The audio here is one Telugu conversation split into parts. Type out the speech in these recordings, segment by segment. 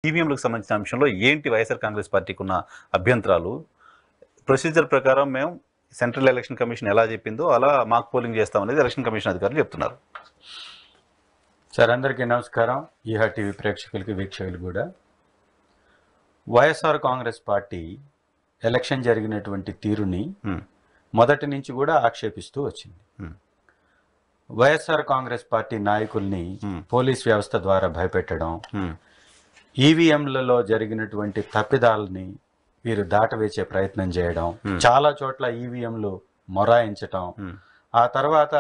ఈవీఎంలకు సంబంధించిన అంశంలో ఏంటి వైఎస్ఆర్ కాంగ్రెస్ పార్టీకి ఉన్న అభ్యంతరాలు? ప్రొసీజర్ ప్రకారం మేము సెంట్రల్ ఎలక్షన్ కమిషన్ ఎలా చెప్పిందో అలా మాక్ పోలింగ్ చేస్తామనేది ఎలక్షన్ కమిషన్ అధికారులు చెప్తున్నారు. సార్, అందరికీ నమస్కారం. ఈహా టీవీ ప్రేక్షకులకి, వీక్షకులు కూడా. వైఎస్ఆర్ కాంగ్రెస్ పార్టీ ఎలక్షన్ జరిగినటువంటి తీరుని మొదటి నుంచి కూడా ఆక్షేపిస్తూ వచ్చింది. వైఎస్ఆర్ కాంగ్రెస్ పార్టీ నాయకుల్ని పోలీస్ వ్యవస్థ ద్వారా భయపెట్టడం, ఈవీఎంలలో జరిగినటువంటి తప్పిదాలని వీరు దాటవేసే ప్రయత్నం చేయడం, చాలా చోట్ల ఈవీఎంలు మొరాయించటం, ఆ తర్వాత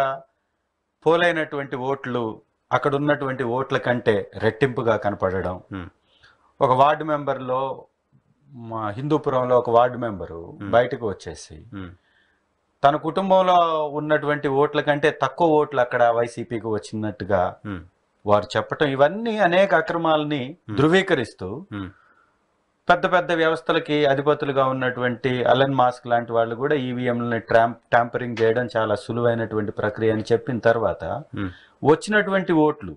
పోలైనటువంటి ఓట్లు అక్కడ ఉన్నటువంటి ఓట్ల కంటే రెట్టింపుగా కనపడడం. ఒక వార్డు మెంబర్లో, మా హిందూపురంలో ఒక వార్డు మెంబరు బయటకు వచ్చేసి తన కుటుంబంలో ఉన్నటువంటి ఓట్ల కంటే తక్కువ ఓట్లు అక్కడ వైసీపీకి వచ్చినట్టుగా వారు చెప్పటం, ఇవన్నీ అనేక అక్రమాలని ధృవీకరిస్తూ పెద్ద పెద్ద వ్యవస్థలకి అధిపతులుగా ఉన్నటువంటి అలన్ మాస్క్ లాంటి వాళ్ళు కూడా ఈవీఎంలని ట్యాంపరింగ్ చేయడం చాలా సులువైనటువంటి ప్రక్రియ అని చెప్పిన తర్వాత వచ్చినటువంటి ఓట్లు,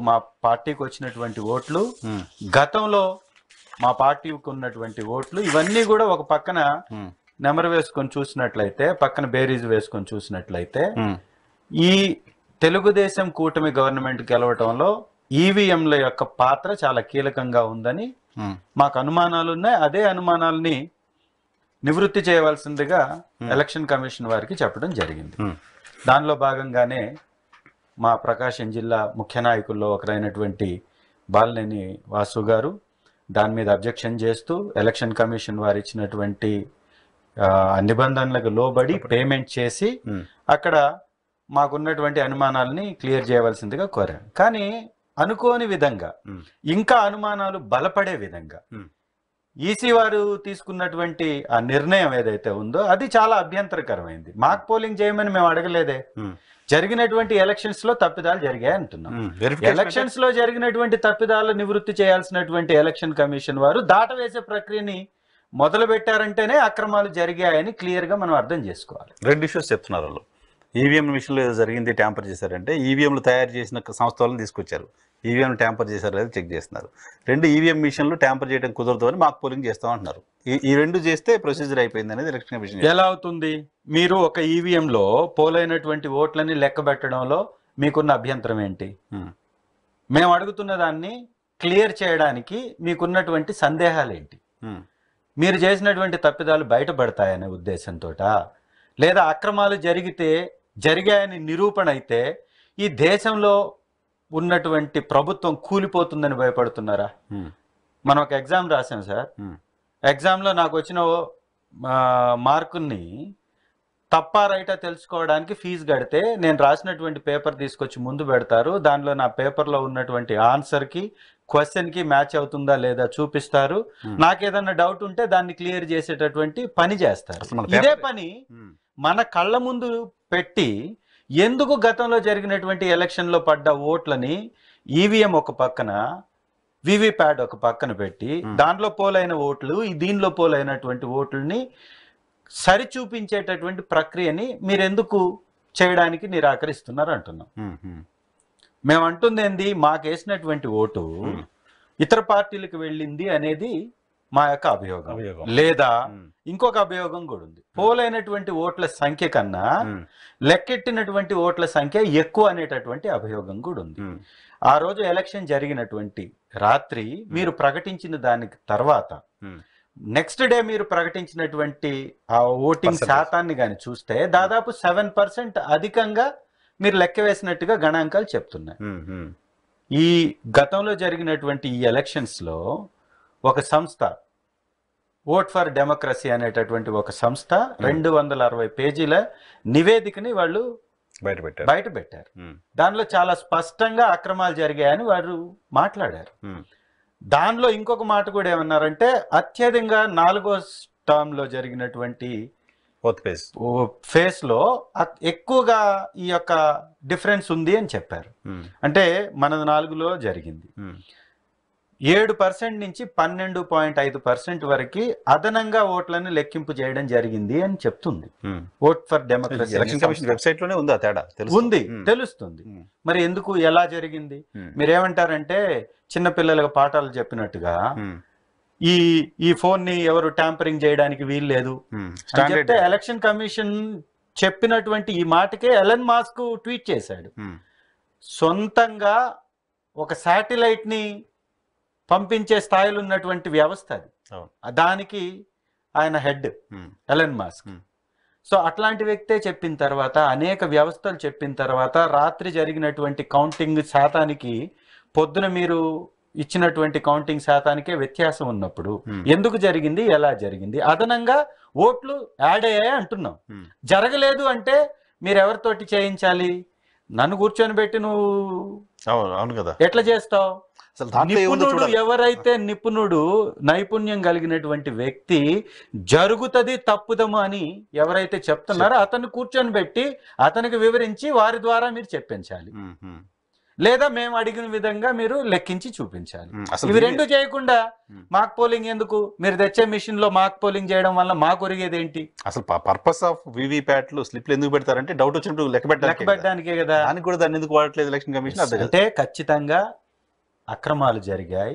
మా పార్టీకి వచ్చినటువంటి ఓట్లు, గతంలో మా పార్టీకి ఉన్నటువంటి ఓట్లు, ఇవన్నీ కూడా ఒక పక్కన నెమరు వేసుకొని చూసినట్లయితే, పక్కన బేరీజ్ వేసుకొని చూసినట్లయితే, ఈ తెలుగుదేశం కూటమి గవర్నమెంట్ గెలవటంలో ఈవీఎంల యొక్క పాత్ర చాలా కీలకంగా ఉందని మాకు అనుమానాలు ఉన్నాయి. అదే అనుమానాలని నివృత్తి చేయవలసిందిగా ఎలక్షన్ కమిషన్ వారికి చెప్పడం జరిగింది. దానిలో భాగంగానే మా ప్రకాశం జిల్లా ముఖ్య నాయకుల్లో ఒకరైనటువంటి బాలినేని వాసు గారు దాని మీద అబ్జెక్షన్ చేస్తూ ఎలక్షన్ కమిషన్ వారు ఇచ్చినటువంటి నిబంధనలకు లోబడి పేమెంట్ చేసి అక్కడ మాకున్నటువంటి అనుమానాలని క్లియర్ చేయవలసిందిగా కోరాం. కానీ అనుకోని విధంగా, ఇంకా అనుమానాలు బలపడే విధంగా ఈసీ వారు తీసుకున్నటువంటి ఆ నిర్ణయం ఏదైతే ఉందో అది చాలా అభ్యంతరకరమైంది. మాక్ పోలింగ్ చేయమని మేము అడగలేదే. జరిగినటువంటి ఎలక్షన్స్ లో తప్పిదాలు జరిగాయి అంటున్నాం. ఎలక్షన్స్ లో జరిగినటువంటి తప్పిదాలు నివృత్తి చేయాల్సినటువంటి ఎలక్షన్ కమిషన్ వారు దాటవేసే ప్రక్రియని మొదలు పెట్టారంటేనే అక్రమాలు జరిగాయని క్లియర్ గా మనం అర్థం చేసుకోవాలి. రెండు ఇష్యూస్ చెప్తున్నారు వాళ్ళు. ఈవీఎం విషయంలో ఏదో జరిగింది, ట్యాంపర్ చేశారంటే ఈవీఎంలు తయారు చేసిన సంస్థ వాళ్ళని తీసుకొచ్చారు, ఈవీఎంలు ట్యాంపర్ చేశారు లేదా చెక్ చేస్తున్నారు. రెండు ఈవీఎం మిషన్లు ట్యాంపర్ చేయడం కుదరదు అని మాకు పోలింగ్ చేస్తామంటున్నారు. ఈ రెండు చేస్తే ప్రొసీజర్ అయిపోయింది అనేది ఎలక్షన్ కమిషన్. ఎలా అవుతుంది? మీరు ఒక ఈవీఎంలో పోలైనటువంటి ఓట్లని లెక్క పెట్టడంలో మీకున్న అభ్యంతరం ఏంటి? మేము అడుగుతున్న దాన్ని క్లియర్ చేయడానికి మీకున్నటువంటి సందేహాలు ఏంటి? మీరు చేసినటువంటి తప్పిదాలు బయటపడతాయనే ఉద్దేశంతో, లేదా అక్రమాలు జరిగాయని నిరూపణ అయితే ఈ దేశంలో ఉన్నటువంటి ప్రభుత్వం కూలిపోతుందని భయపడుతున్నారా? మనం ఒక ఎగ్జామ్ రాసాం సార్. ఎగ్జామ్లో నాకు వచ్చిన మార్కుల్ని తప్పా రైటా తెలుసుకోవడానికి ఫీజు కడితే నేను రాసినటువంటి పేపర్ తీసుకొచ్చి ముందు పెడతారు. దానిలో నా పేపర్లో ఉన్నటువంటి ఆన్సర్కి, క్వశ్చన్కి మ్యాచ్ అవుతుందా లేదా చూపిస్తారు. నాకేదన్నా డౌట్ ఉంటే దాన్ని క్లియర్ చేసేటటువంటి పని చేస్తారు. ఇదే పని మన కళ్ళ ముందు పెట్టి ఎందుకు గతంలో జరిగినటువంటి ఎలక్షన్లో పడ్డ ఓట్లని ఈవీఎం ఒక పక్కన, వివిప్యాట్ ఒక పక్కన పెట్టి దాంట్లో పోలైన ఓట్లు, దీనిలో పోలైనటువంటి ఓట్లని సరిచూపించేటటువంటి ప్రక్రియని మీరెందుకు చేయడానికి నిరాకరిస్తున్నారు అంటున్నాం. మేము అంటుంది ఏంది? మాకేసినటువంటి ఓటు ఇతర పార్టీలకు వెళ్ళింది అనేది మా యొక్క అభియోగం. లేదా ఇంకొక అభియోగం కూడా ఉంది. పోలైనటువంటి ఓట్ల సంఖ్య కన్నా లెక్కెట్టినటువంటి ఓట్ల సంఖ్య ఎక్కువ అనేటటువంటి అభియోగం కూడా ఉంది. ఆ రోజు ఎలక్షన్ జరిగినటువంటి రాత్రి మీరు ప్రకటించిన దానికి తర్వాత నెక్స్ట్ డే మీరు ప్రకటించినటువంటి ఆ ఓటింగ్ శాతాన్ని కానీ చూస్తే దాదాపు 7% అధికంగా మీరు లెక్క వేసినట్టుగా గణాంకాలు చెప్తున్నాయి. ఈ గతంలో జరిగినటువంటి ఈ ఎలక్షన్స్ లో ఒక సంస్థ, ఓట్ ఫర్ డెమోక్రసీ అనేటటువంటి ఒక సంస్థ 260 పేజీల నివేదికని వాళ్ళు బయట పెట్టారు. దానిలో చాలా స్పష్టంగా అక్రమాలు జరిగాయని వారు మాట్లాడారు. దానిలో ఇంకొక మాట కూడా ఏమన్నారంటే, అత్యధికంగా 4వ టర్మ్ లో జరిగినటువంటి ఫేస్ లో ఎక్కువగా ఈ యొక్క డిఫరెన్స్ ఉంది అని చెప్పారు. అంటే మనది 4లో జరిగింది, 7% నుంచి 12.5% వరకు అదనంగా ఓట్లను లెక్కింపు చేయడం జరిగింది అని చెప్తుంది vote for democracy election commission website లోనే ఉంది ఆ తేడా ఉంది, తెలుస్తుంది. మరి ఎందుకు ఎలా జరిగింది? మీరేమంటారంటే చిన్నపిల్లలకు పాఠాలు చెప్పినట్టుగా ఈ ఫోన్ ని ఎవరు ట్యాంపరింగ్ చేయడానికి వీలు లేదు అని చెప్తే ఎలక్షన్ కమిషన్ చెప్పినటువంటి ఈ మాటకే ఎలన్ మాస్క్ ట్వీట్ చేశాడు. సొంతంగా ఒక శాటిలైట్ ని పంపించే స్థాయిలో ఉన్నటువంటి వ్యవస్థ అది. దానికి ఆయన హెడ్ ఎలన్ మాస్క్. సో అట్లాంటి వ్యక్తే చెప్పిన తర్వాత, అనేక వ్యవస్థలు చెప్పిన తర్వాత, రాత్రి జరిగినటువంటి కౌంటింగ్ శాతానికి పొద్దున మీరు ఇచ్చినటువంటి కౌంటింగ్ శాతానికే వ్యత్యాసం ఉన్నప్పుడు ఎందుకు జరిగింది, ఎలా జరిగింది? అదనంగా ఓట్లు యాడ్ అయ్యాయి అంటున్నాం. జరగలేదు అంటే మీరు ఎవరితోటి చేయించాలి? నన్ను కూర్చొని పెట్టి నువ్వు ఎట్లా చేస్తావు? నిపుణుడు ఎవరైతే నైపుణ్యం కలిగినటువంటి వ్యక్తి జరుగుతుంది తప్పుదము అని ఎవరైతే చెప్తున్నారో అతన్ని కూర్చొని పెట్టి అతనికి వివరించి వారి ద్వారా మీరు చెప్పించాలి, లేదా మేము అడిగిన విధంగా మీరు లెక్కించి చూపించాలి. ఇవి రెండు చేయకుండా మాక్ పోలింగ్ ఎందుకు? మీరు తెచ్చే మిషన్ లో మాక్ పోలింగ్ చేయడం వల్ల మాకు ఒరిగేది ఏంటి? అసలు పర్పస్ ఆఫ్ వివిప్యాట్లు స్లిప్లు ఎందుకు పెడతారంటే డౌట్ వచ్చినప్పుడు లెక్క పెట్టడానికే కదా. దానికి కూడా దాన్ని ఎందుకు వాడట్లేదు ఎలక్షన్ కమిషన్? అంటే ఖచ్చితంగా అక్రమాలు జరిగాయి,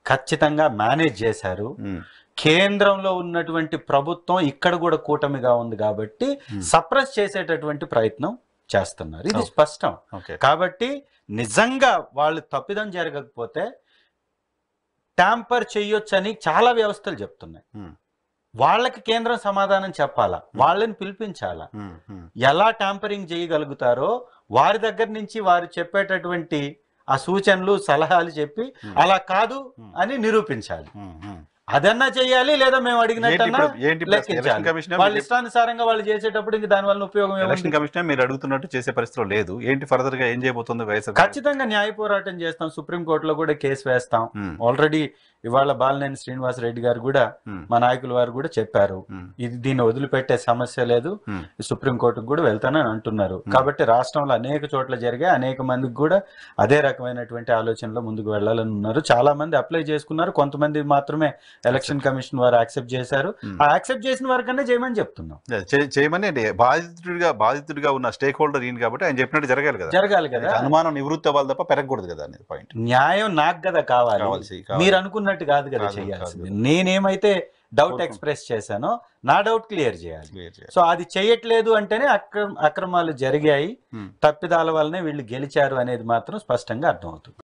ఖచ్చితంగా మేనేజ్ చేశారు. కేంద్రంలో ఉన్నటువంటి ప్రభుత్వం ఇక్కడ కూడా కూటమిగా ఉంది కాబట్టి సప్రెస్ చేసేటటువంటి ప్రయత్నం చేస్తున్నారు, ఇది స్పష్టం. కాబట్టి నిజంగా వాళ్ళు తప్పిదం జరగకపోతే ట్యాంపర్ చెయ్యొచ్చని చాలా వ్యవస్థలు చెప్తున్నాయి. వాళ్ళకి కేంద్రం సమాధానం చెప్పాలా, వాళ్ళని పిలిపించాలా. ఎలా ట్యాంపరింగ్ చేయగలుగుతారో వారి దగ్గర నుంచి వారు చెప్పేటటువంటి ఆ సూచనలు సలహాలు చెప్పి అలా కాదు అని నిరూపించాలి. అదన్నా చెయ్యాలి, లేదా మేము అడిగినట్టన్నా వాళ్ళ ఇష్టానుసారంగా వాళ్ళు చేసేటప్పుడు ఇంక దాని వల్ల ఉపయోగం. ఎలక్షన్ కమిషన్ మీరు అడుగుతున్నట్టు చేసే పరిస్థితిలో లేదు. ఏంటి ఫర్దర్ గా ఏం చేయబోతుంది వైఎస్ఆర్? ఖచ్చితంగా న్యాయ పోరాటం చేస్తాం, సుప్రీంకోర్టులో కూడా కేసు వేస్తాం. ఆల్రెడీ ఇవాళ బాలినేని శ్రీనివాసరెడ్డి గారు కూడా, మా నాయకుల వారు కూడా చెప్పారు, దీన్ని వదిలిపెట్టే సమస్య లేదు, సుప్రీంకోర్టుకు కూడా వెళ్తానని అంటున్నారు. కాబట్టి రాష్ట్రంలో అనేక చోట్ల జరిగే అనేక మందికి కూడా అదే రకమైనటువంటి ఆలోచనలో ముందుకు వెళ్ళాలని ఉన్నారు. చాలా మంది అప్లై చేసుకున్నారు, కొంతమంది మాత్రమే ఎలక్షన్ కమిషన్ వారు యాక్సెప్ట్ చేశారు. ఆ యాక్సెప్ట్ చేసిన వారికన్నా చేయమని చెప్తున్నాం. చేయమని బాధితుడిగా ఉన్న స్టేక్ హోల్డర్ ఈయన కాబట్టి ఆయన చెప్పినట్టు జరగాలి కదా. అనుమానం నివృత్తి అవ్వాలి తప్ప పెరగకూడదు కదా అనేది పాయింట్. న్యాయం నాకు కదా కావాలి, మీరు అనుకున్నట్టు కాదు కదా చేయాల్సింది. నేనేమైతే డౌట్ ఎక్స్ప్రెస్ చేశానో నా డౌట్ క్లియర్ చేయాలి. సో అది చేయట్లేదు అంటేనే అక్రమాలు జరిగాయి, తప్పిదాల వల్లనే వీళ్ళు గెలిచారు అనేది మాత్రం స్పష్టంగా అర్థమవుతుంది.